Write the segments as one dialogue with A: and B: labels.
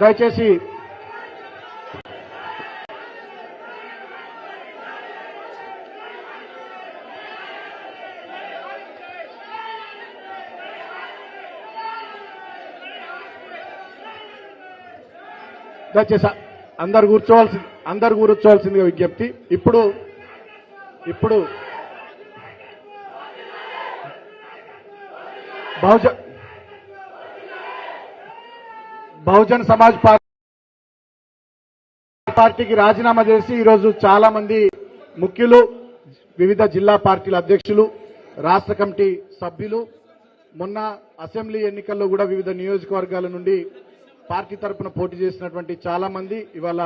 A: దయచేసి అందరు కూర్చోవాల్సిందిగా విజ్ఞప్తి. ఇప్పుడు బహుజన్ సమాజ్ పార్టీకి రాజీనామా చేసి ఈరోజు చాలా మంది ముఖ్యులు, వివిధ జిల్లా పార్టీల అధ్యక్షులు, రాష్ట్ర కమిటీ సభ్యులు, మొన్న అసెంబ్లీ ఎన్నికల్లో కూడా వివిధ నియోజకవర్గాల నుండి పార్టీ తరఫున పోటీ చేసినటువంటి చాలా మంది ఇవాళ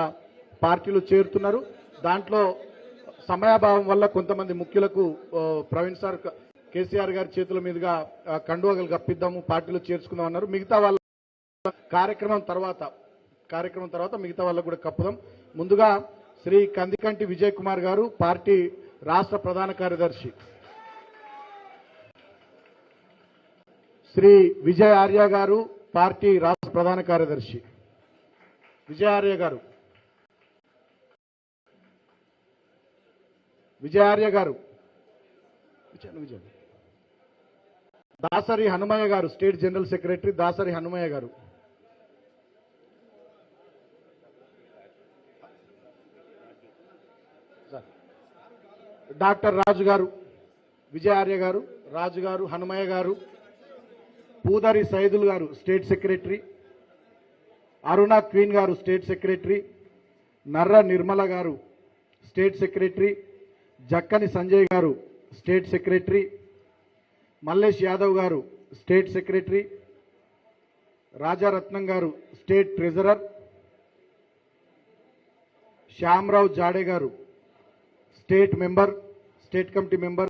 A: పార్టీలు చేరుతున్నారు. దాంట్లో సమయాభావం వల్ల కొంతమంది ముఖ్యులకు ప్రవీణ్ సార్ కేసీఆర్ గారి చేతుల మీదుగా కండువగలు కప్పిద్దాము, పార్టీలో చేర్చుకుందాం అన్నారు. మిగతా వాళ్ళ కార్యక్రమం తర్వాత మిగతా వాళ్ళకు కూడా కప్పుదాం. ముందుగా శ్రీ కందికంటి విజయ్ కుమార్ గారు, పార్టీ రాష్ట్ర ప్రధాన కార్యదర్శి, శ్రీ విజయ్ ఆర్య గారు, పార్టీ రాష్ట్ర ప్రధాన కార్యదర్శి. విజయ్ ఆర్య గారు, దాసరి హనుమయ్య గారు, state general secretary Dasari Hanumayya గారు, డాక్టర్ రాజు గారు, విజయ్ ఆర్య గారు, రాజు గారు, హనుమయ్య గారు, పూదరి సైదుల్ గారు స్టేట్ సెక్రటరీ, అరుణ క్వీన్ గారు స్టేట్ సెక్రటరీ, నర్ర నిర్మల గారు స్టేట్ సెక్రటరీ, జక్కని సంజయ్ గారు స్టేట్ సెక్రటరీ, మల్లేష్ యాదవ్ గారు స్టేట్ సెక్రటరీ, రాజారత్నం గారు స్టేట్ ట్రెజరర్, శ్యామరావు జాడే గారు స్టేట్ కమిటీ మెంబర్,